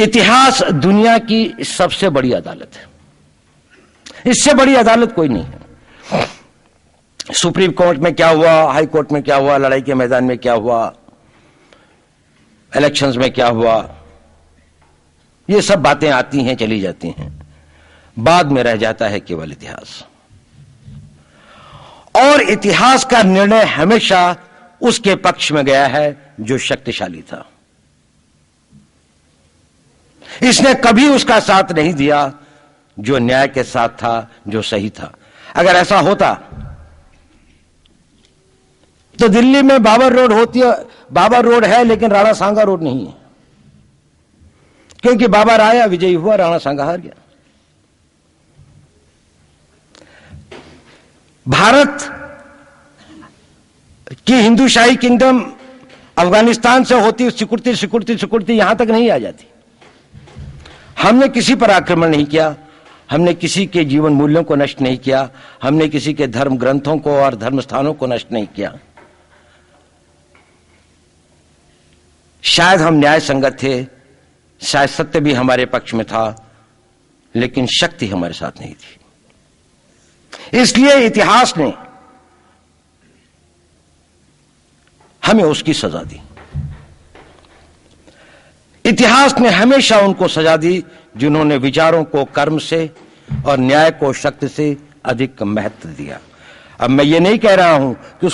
इतिहास दुनिया की सबसे बड़ी अदालत है। इससे बड़ी अदालत कोई नहीं है। सुप्रीम कोर्ट में क्या हुआ, हाई कोर्ट में क्या हुआ, लड़ाई के मैदान में क्या हुआ, इलेक्शंस में क्या हुआ, ये सब बातें आती हैं चली जाती हैं, बाद में रह जाता है केवल इतिहास। और इतिहास का निर्णय हमेशा उसके पक्ष में गया है जो शक्तिशाली था। इसने कभी उसका साथ नहीं दिया जो न्याय के साथ था, जो सही था। अगर ऐसा होता तो दिल्ली में बाबर रोड होती है, बाबर रोड है लेकिन राणा सांगा रोड नहीं है, क्योंकि बाबर आया, विजयी हुआ, राणा सांगा हार गया। भारत की हिंदूशाही किंगडम अफगानिस्तान से होती सिकुड़ती सिकुड़ती सिकुड़ती यहां तक नहीं आ जाती। हमने किसी पर आक्रमण नहीं किया, हमने किसी के जीवन मूल्यों को नष्ट नहीं किया, हमने किसी के धर्म ग्रंथों को और धर्म स्थानों को नष्ट नहीं किया। शायद हम न्याय संगत थे, शायद सत्य भी हमारे पक्ष में था, लेकिन शक्ति हमारे साथ नहीं थी। इसलिए इतिहास ने हमें उसकी सजा दी। इतिहास ने हमेशा उनको सजा दी जिन्होंने विचारों को कर्म से और न्याय को शक्ति से अधिक महत्व दिया। अब मैं ये नहीं कह रहा हूं कि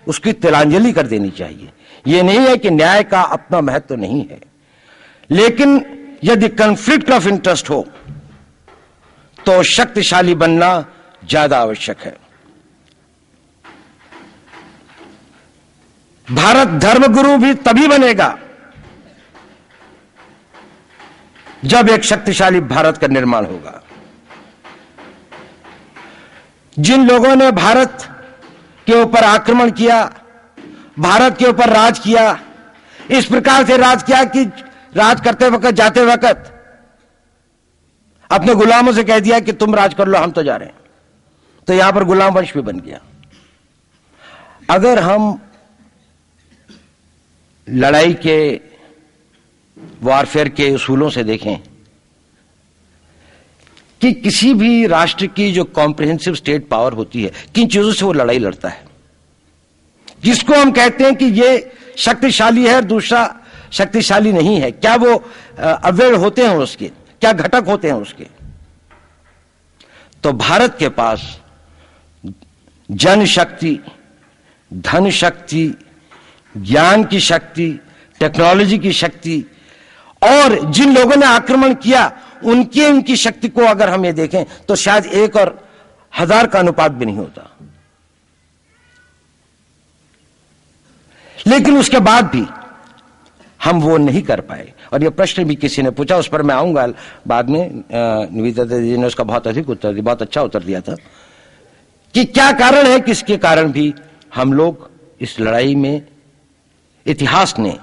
उसकी तिलांजलि कर देनी चाहिए, ये नहीं है कि न्याय का अपना महत्व नहीं है, लेकिन यदि कॉन्फ्लिक्ट ऑफ इंटरेस्ट हो तो शक्तिशाली बनना ज्यादा आवश्यक है। भारत धर्मगुरु भी तभी बनेगा जब एक शक्तिशाली भारत का निर्माण होगा। जिन लोगों ने भारत के ऊपर आक्रमण किया, भारत के ऊपर राज किया, इस प्रकार से राज किया कि राज करते वक्त, जाते वक्त अपने गुलामों से कह दिया कि तुम राज कर लो, हम तो जा रहे हैं, तो यहां पर गुलाम वंश भी बन गया। अगर हम लड़ाई के वॉरफेयर के उसूलों से देखें कि किसी भी राष्ट्र की जो कॉम्प्रिहेंसिव स्टेट पावर होती है, किन चीजों से वो लड़ाई लड़ता है, जिसको हम कहते हैं कि ये शक्तिशाली है, दूसरा शक्तिशाली नहीं है, क्या वो अवयव होते हैं उसके, क्या घटक होते हैं उसके। तो भारत के पास जनशक्ति, धन शक्ति, ज्ञान की शक्ति, टेक्नोलॉजी की शक्ति, और जिन लोगों ने आक्रमण किया उनकी शक्ति को अगर हम ये देखें तो शायद 1 और 1000 का अनुपात भी नहीं होता। लेकिन उसके बाद भी हम वो नहीं कर पाए। और ये प्रश्न भी किसी ने पूछा, उस पर मैं आऊंगा बाद में। निवेदिता जी ने उसका बहुत अधिक उत्तर दिया, बहुत अच्छा उत्तर दिया था कि क्या कारण है, किसके कारण भी हम लोग इस लड़ाई में इतिहास ने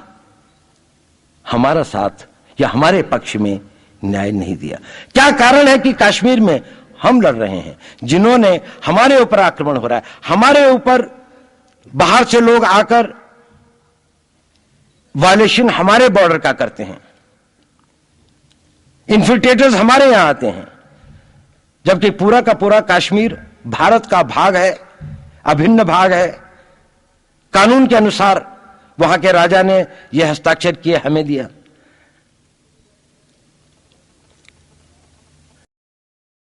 हमारा साथ या हमारे पक्ष में न्याय नहीं दिया। क्या कारण है कि कश्मीर में हम लड़ रहे हैं, जिन्होंने हमारे ऊपर आक्रमण हो रहा है, हमारे ऊपर बाहर से लोग आकर वायलेशन हमारे बॉर्डर का करते हैं, इन्फिल्ट्रेटर्स हमारे यहां आते हैं, जबकि पूरा का पूरा कश्मीर भारत का भाग है, अभिन्न भाग है। कानून के अनुसार वहां के राजा ने यह हस्ताक्षर किए, हमें दिया।